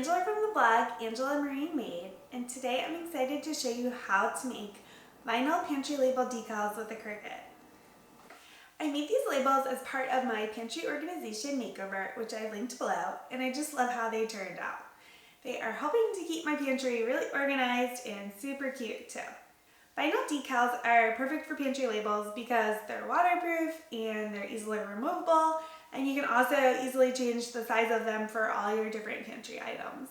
Angela from the blog Angela Marie Made, and today I'm excited to show you how to make vinyl pantry label decals with a Cricut. I made these labels as part of my pantry organization makeover, which I linked below, and I just love how they turned out. They are helping to keep my pantry really organized and super cute too. Vinyl decals are perfect for pantry labels because they're waterproof and they're easily removable, and you can also easily change the size of them for all your different pantry items.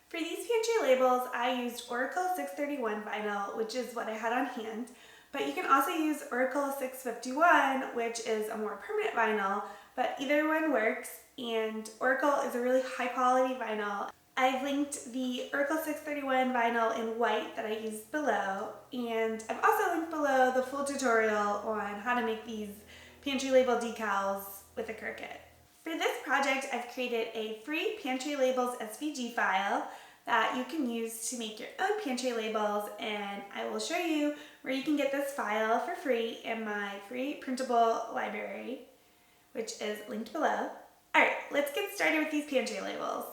For these pantry labels, I used Oracle 631 vinyl, which is what I had on hand, but you can also use Oracle 651, which is a more permanent vinyl, but either one works, and Oracle is a really high quality vinyl. I've linked the Oracle 631 vinyl in white that I used below, and I've also linked below the full tutorial on how to make these pantry label decals with a Cricut. For this project, I've created a free pantry labels SVG file that you can use to make your own pantry labels, and I will show you where you can get this file for free in my free printable library, which is linked below. Alright, let's get started with these pantry labels.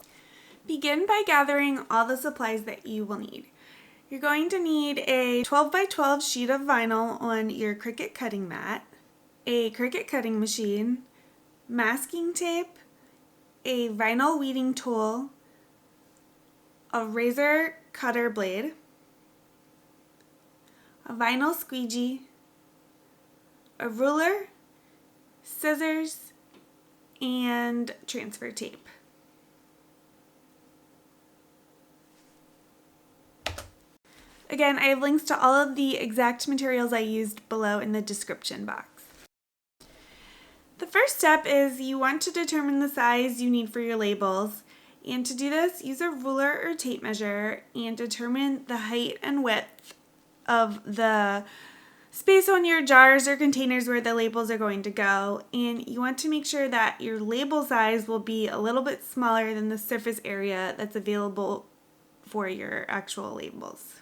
Begin by gathering all the supplies that you will need. You're going to need a 12 by 12 sheet of vinyl on your Cricut cutting mat, a Cricut cutting machine, masking tape, a vinyl weeding tool, a razor cutter blade, a vinyl squeegee, a ruler, scissors, and transfer tape. Again, I have links to all of the exact materials I used below in the description box. The first step is you want to determine the size you need for your labels, and to do this, use a ruler or tape measure and determine the height and width of the space on your jars or containers where the labels are going to go, and you want to make sure that your label size will be a little bit smaller than the surface area that's available for your actual labels.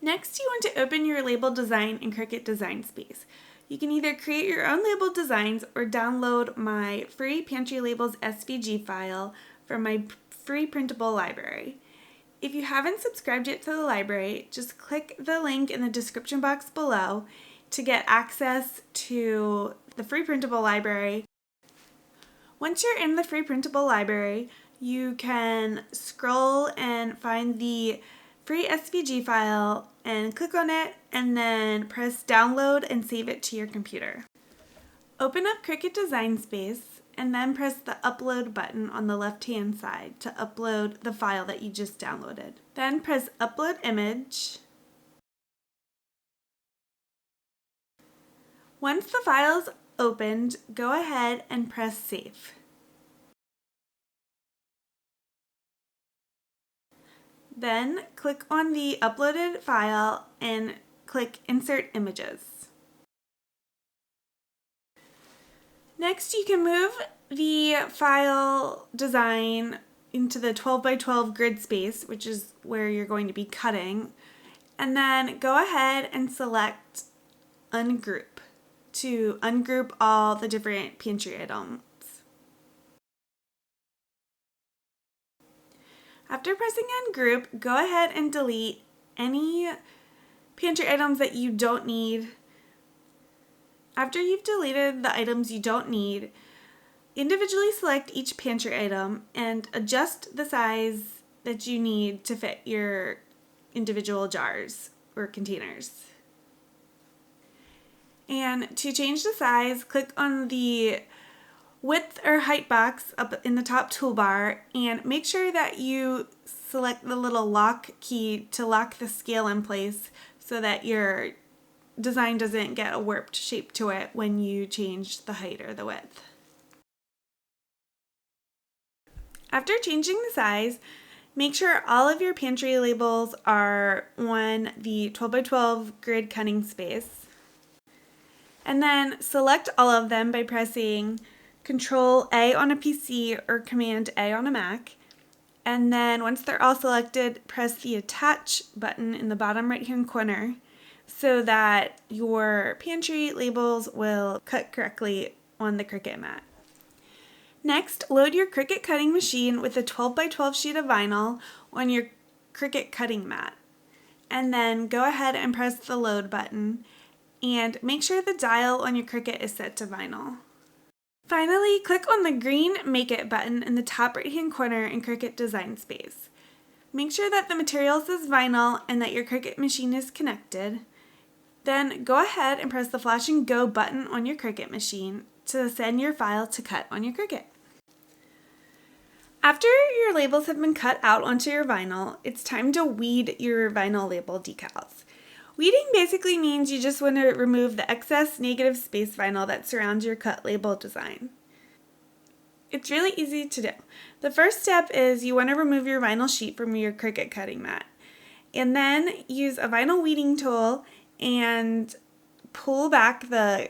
Next, you want to open your label design in Cricut Design Space. You can either create your own label designs or download my free Pantry Labels SVG file from my free printable library. If you haven't subscribed yet to the library, just click the link in the description box below to get access to the free printable library. Once you're in the free printable library, you can scroll and find the free SVG file and click on it, and then press download and save it to your computer. Open up Cricut Design Space and then press the upload button on the left hand side to upload the file that you just downloaded. Then press upload image. Once the file's opened, go ahead and press save. Then click on the uploaded file and click Insert Images. Next, you can move the file design into the 12 by 12 grid space, which is where you're going to be cutting, and then go ahead and select Ungroup to ungroup all the different pantry items. After pressing Ungroup, go ahead and delete any pantry items that you don't need. After you've deleted the items you don't need, individually select each pantry item and adjust the size that you need to fit your individual jars or containers. And to change the size, click on the width or height box up in the top toolbar and make sure that you select the little lock key to lock the scale in place so that your design doesn't get a warped shape to it when you change the height or the width. After changing the size, make sure all of your pantry labels are on the 12 by 12 grid cutting space, and then select all of them by pressing Control A on a PC or Command A on a Mac, and then once they're all selected, press the Attach button in the bottom right hand corner so that your pantry labels will cut correctly on the Cricut mat. Next, load your Cricut cutting machine with a 12 by 12 sheet of vinyl on your Cricut cutting mat. And then go ahead and press the load button and make sure the dial on your Cricut is set to vinyl. Finally, click on the green Make It button in the top right hand corner in Cricut Design Space. Make sure that the material says vinyl and that your Cricut machine is connected. Then go ahead and press the flashing Go button on your Cricut machine to send your file to cut on your Cricut. After your labels have been cut out onto your vinyl, it's time to weed your vinyl label decals. Weeding basically means you just want to remove the excess negative space vinyl that surrounds your cut label design. It's really easy to do. The first step is you want to remove your vinyl sheet from your Cricut cutting mat. And then use a vinyl weeding tool and pull back the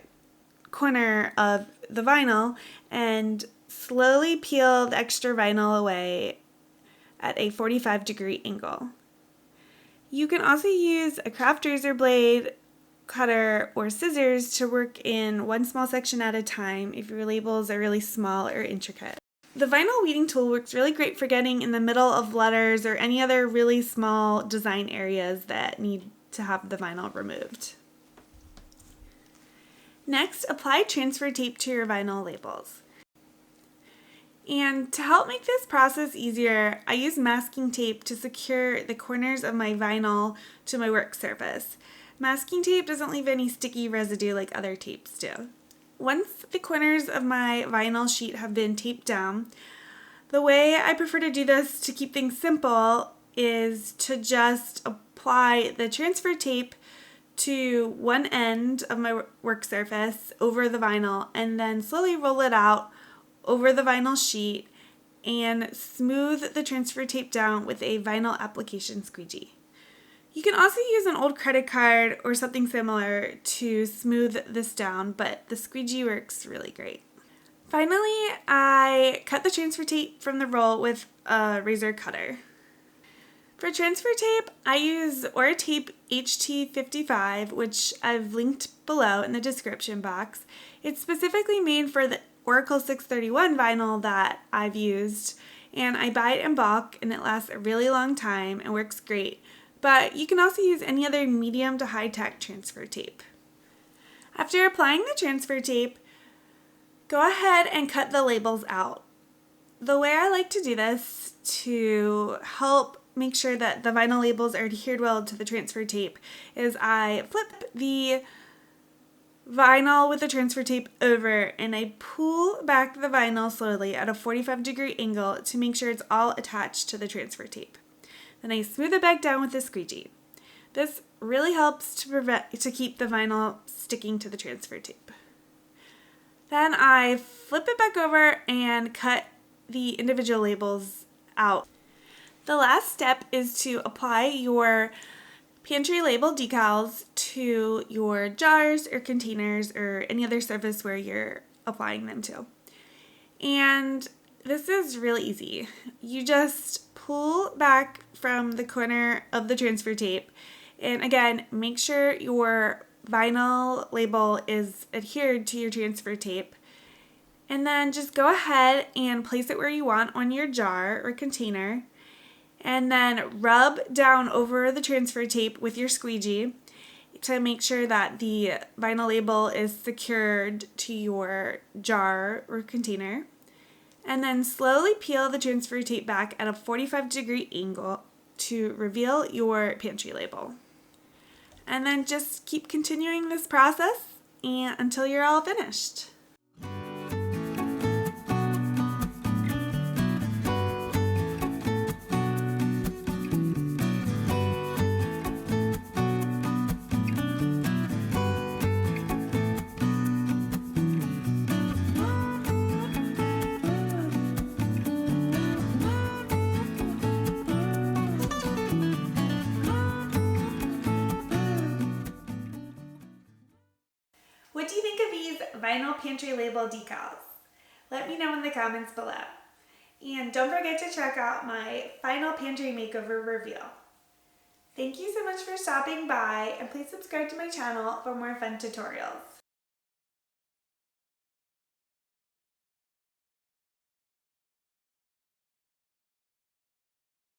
corner of the vinyl and slowly peel the extra vinyl away at a 45-degree angle. You can also use a craft razor blade, cutter, or scissors to work in one small section at a time if your labels are really small or intricate. The vinyl weeding tool works really great for getting in the middle of letters or any other really small design areas that need to have the vinyl removed. Next, apply transfer tape to your vinyl labels. And to help make this process easier, I use masking tape to secure the corners of my vinyl to my work surface. Masking tape doesn't leave any sticky residue like other tapes do. Once the corners of my vinyl sheet have been taped down, the way I prefer to do this to keep things simple is to just apply the transfer tape to one end of my work surface over the vinyl and then slowly roll it out over the vinyl sheet and smooth the transfer tape down with a vinyl application squeegee. You can also use an old credit card or something similar to smooth this down, but the squeegee works really great. Finally, I cut the transfer tape from the roll with a razor cutter. For transfer tape, I use OraTape HT55, which I've linked below in the description box. It's specifically made for the Oracle 631 vinyl that I've used, and I buy it in bulk and it lasts a really long time and works great, but you can also use any other medium to high-tech transfer tape. After applying the transfer tape, go ahead and cut the labels out. The way I like to do this to help make sure that the vinyl labels are adhered well to the transfer tape is I flip the vinyl with the transfer tape over and I pull back the vinyl slowly at a 45-degree angle to make sure it's all attached to the transfer tape. Then I smooth it back down with a squeegee. This really helps to keep the vinyl sticking to the transfer tape. Then I flip it back over and cut the individual labels out. The last step is to apply your pantry label decals to your jars or containers or any other surface where you're applying them to. And this is really easy. You just pull back from the corner of the transfer tape, and again, make sure your vinyl label is adhered to your transfer tape, and then just go ahead and place it where you want on your jar or container, and then rub down over the transfer tape with your squeegee to make sure that the vinyl label is secured to your jar or container. And then slowly peel the transfer tape back at a 45-degree angle to reveal your pantry label. And then just keep continuing this process until you're all finished. What do you think of these vinyl pantry label decals? Let me know in the comments below. And don't forget to check out my final pantry makeover review. Thank you so much for stopping by, and please subscribe to my channel for more fun tutorials.